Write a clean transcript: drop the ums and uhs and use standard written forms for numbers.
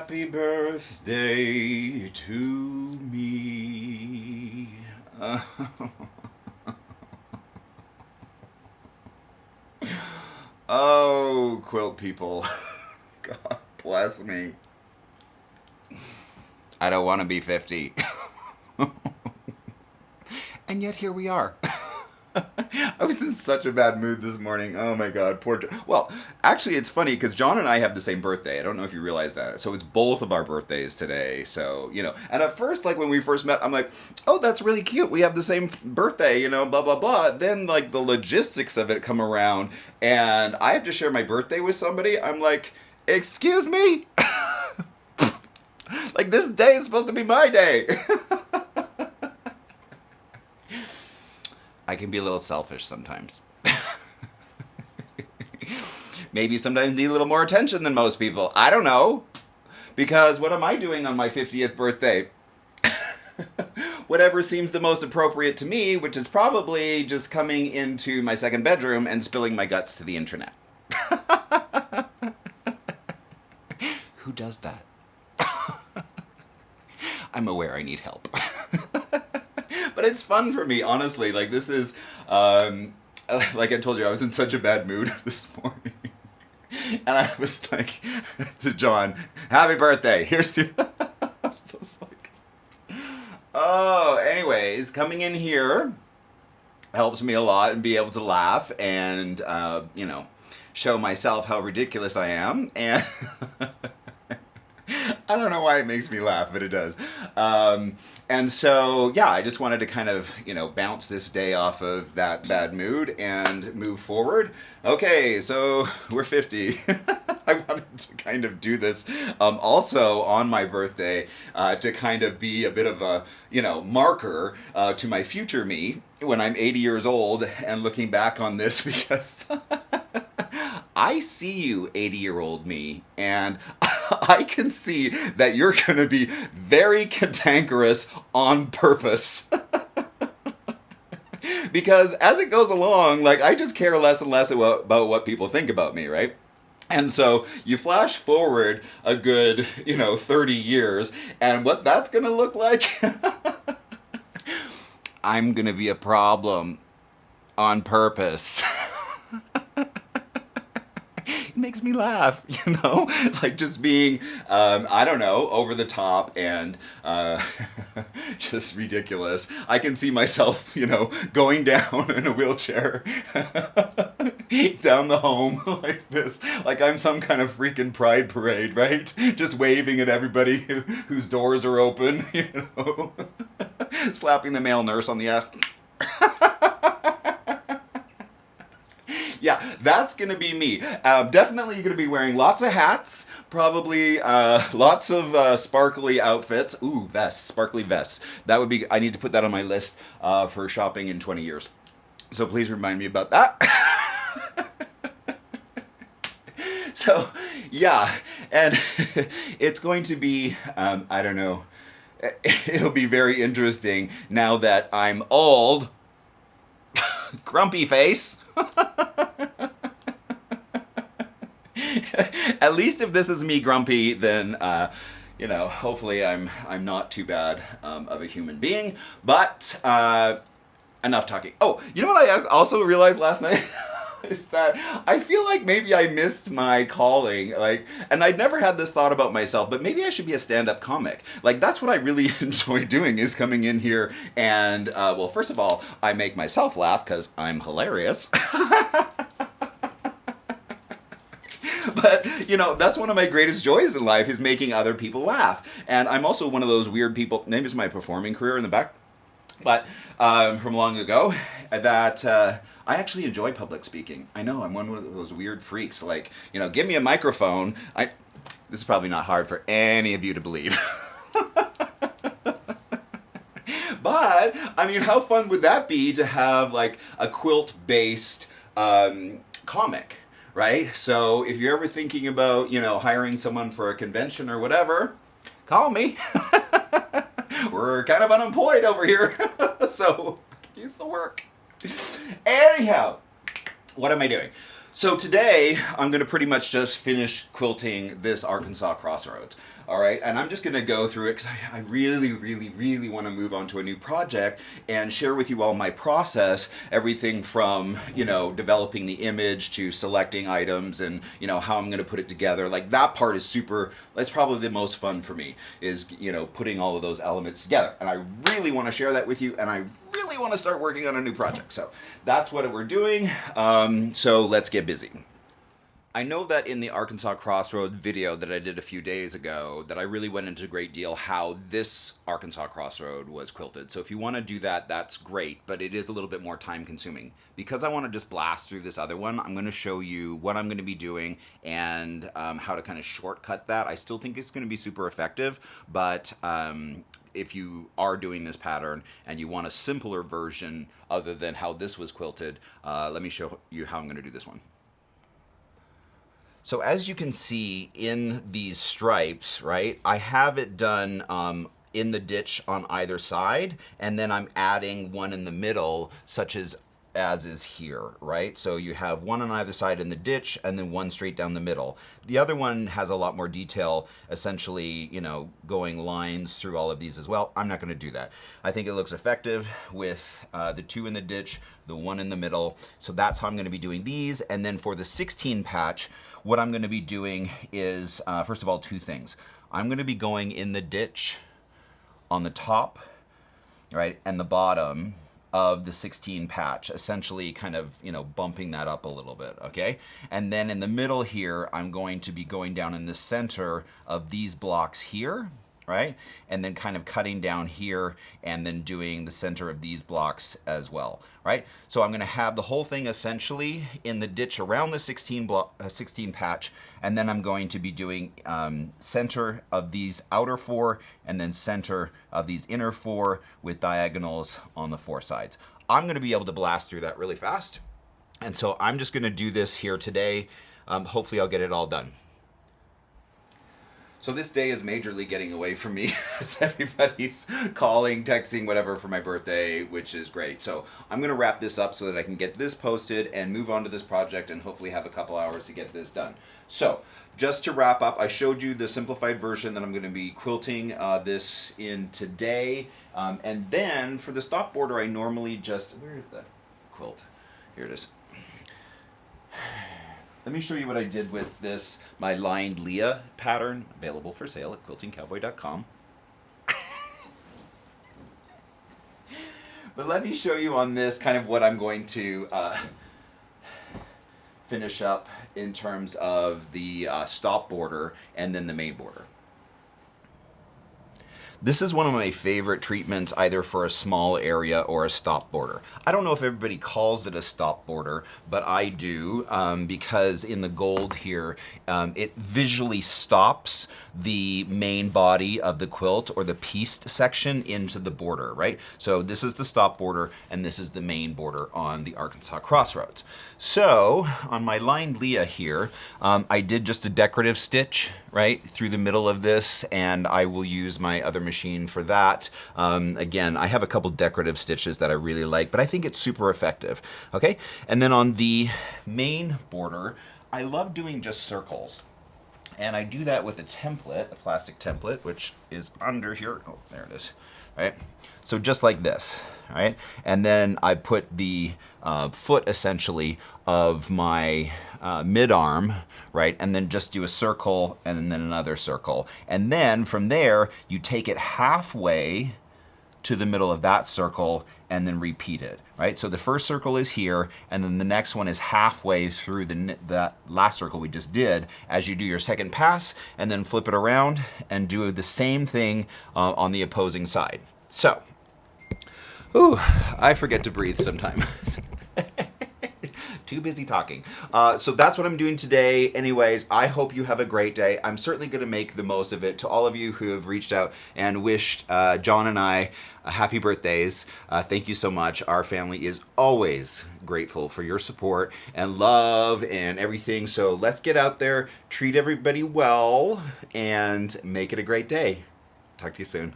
Happy birthday to me. Oh, quilt people. God bless me. I don't want to be 50. And yet here we are. I was in such a bad mood this morning. Oh my God, poor John. Well, actually, it's funny because John and I have the same birthday. I don't know if you realize that. So it's both of our birthdays today. So, and at first, like when we first met, I'm like, oh, that's really cute. We have the same birthday, blah, blah, blah. Then, like, the logistics of it come around and I have to share my birthday with somebody. I'm like, excuse me? Like, this day is supposed to be my day. I can be a little selfish sometimes. Maybe sometimes need a little more attention than most people. I don't know. Because what am I doing on my 50th birthday? Whatever seems the most appropriate to me, which is probably just coming into my second bedroom and spilling my guts to the internet. Who does that? I'm aware I need help. But it's fun for me, honestly. Like, this is, like I told you, I was in such a bad mood this morning. And I was like, to John, happy birthday. Here's to... I'm just like... Oh, anyways, coming in here helps me a lot and be able to laugh and, show myself how ridiculous I am. And... I don't know why it makes me laugh, but it does. And so, yeah, I just wanted to kind of, bounce this day off of that bad mood and move forward. Okay, so we're 50. I wanted to kind of do this also on my birthday to kind of be a bit of a, marker to my future me when I'm 80 years old and looking back on this because... I see you, 80-year-old me, and I can see that you're going to be very cantankerous on purpose. Because as it goes along, like, I just care less and less about what people think about me, right? And so you flash forward a good, 30 years, and what that's going to look like, I'm going to be a problem on purpose. Makes me laugh, like just being, I don't know, over the top and just ridiculous. I can see myself, going down in a wheelchair down the home like this, like I'm some kind of freaking pride parade, right? Just waving at everybody whose doors are open, slapping the male nurse on the ass. Yeah, that's going to be me. Definitely going to be wearing lots of hats, probably lots of sparkly outfits. Ooh, vests, sparkly vests. That would be, I need to put that on my list for shopping in 20 years. So please remind me about that. So, yeah, and it's going to be, I don't know, it'll be very interesting now that I'm old. Grumpy face. At least if this is me grumpy, then hopefully I'm not too bad of a human being. But enough talking. Oh, you know what I also realized last night is that I feel like maybe I missed my calling. Like, and I'd never had this thought about myself, but maybe I should be a stand-up comic. Like, that's what I really enjoy doing, is coming in here and well, first of all, I make myself laugh because I'm hilarious. But, that's one of my greatest joys in life, is making other people laugh. And I'm also one of those weird people, maybe it's my performing career in the back, but from long ago, that I actually enjoy public speaking. I know, I'm one of those weird freaks, like, give me a microphone. This is probably not hard for any of you to believe. But, I mean, how fun would that be to have, like, a quilt-based comic? Right? So if you're ever thinking about, hiring someone for a convention or whatever, call me. We're kind of unemployed over here. So use the work. Anyhow, what am I doing? So today I'm going to pretty much just finish quilting this Arkansas Crossroads. All right, and I'm just going to go through it because I really, really, really want to move on to a new project and share with you all my process, everything from, developing the image to selecting items and, how I'm going to put it together. Like that part is that's probably the most fun for me is, putting all of those elements together. And I really want to share that with you, and I really want to start working on a new project. So that's what we're doing. So let's get busy. I know that in the Arkansas Crossroads video that I did a few days ago that I really went into a great deal how this Arkansas Crossroad was quilted. So if you want to do that, that's great, but it is a little bit more time consuming. Because I want to just blast through this other one, I'm going to show you what I'm going to be doing and how to kind of shortcut that. I still think it's going to be super effective, but if you are doing this pattern and you want a simpler version other than how this was quilted, let me show you how I'm going to do this one. So as you can see in these stripes, right, I have it done in the ditch on either side, and then I'm adding one in the middle, such as is here, right? So you have one on either side in the ditch and then one straight down the middle. The other one has a lot more detail, essentially, going lines through all of these as well. I'm not going to do that. I think it looks effective with the two in the ditch, the one in the middle. So that's how I'm going to be doing these. And then for the 16 patch, what I'm going to be doing is, first of all, two things. I'm going to be going in the ditch on the top, right, and the bottom of the 16 patch, essentially kind of, bumping that up a little bit, okay? And then in the middle here, I'm going to be going down in the center of these blocks here, right? And then kind of cutting down here and then doing the center of these blocks as well, right? So I'm gonna have the whole thing essentially in the ditch around the 16 patch, and then I'm going to be doing center of these outer four and then center of these inner four with diagonals on the four sides. I'm gonna be able to blast through that really fast. And so I'm just gonna do this here today. Hopefully I'll get it all done. So this day is majorly getting away from me as everybody's calling, texting, whatever for my birthday, which is great. So I'm going to wrap this up so that I can get this posted and move on to this project and hopefully have a couple hours to get this done. So just to wrap up, I showed you the simplified version that I'm going to be quilting this in today. And then for the stop border, I normally where is that quilt? Here it is. Let me show you what I did with this, my lined Leah pattern, available for sale at quiltingcowboy.com. But let me show you on this kind of what I'm going to finish up in terms of the stop border and then the main border. This is one of my favorite treatments either for a small area or a stop border. I don't know if everybody calls it a stop border, but I do because in the gold here, it visually stops the main body of the quilt or the pieced section into the border, right? So this is the stop border and this is the main border on the Arkansas Crossroads. So on my lined Leah here, I did just a decorative stitch right through the middle of this, and I will use my other machine for that. Again, I have a couple decorative stitches that I really like, but I think it's super effective. Okay, and then on the main border, I love doing just circles. And I do that with a template, a plastic template, which is under here. Oh, there it is, right? So just like this, right? And then I put the foot essentially of my mid-arm, right? And then just do a circle and then another circle. And then from there, you take it halfway to the middle of that circle and then repeat it, right? So the first circle is here, and then the next one is halfway through that last circle we just did as you do your second pass, and then flip it around and do the same thing on the opposing side. So, I forget to breathe sometimes. Too busy talking. So that's what I'm doing today. Anyways, I hope you have a great day. I'm certainly going to make the most of it. To all of you who have reached out and wished John and I happy birthdays, thank you so much. Our family is always grateful for your support and love and everything. So let's get out there, treat everybody well, and make it a great day. Talk to you soon.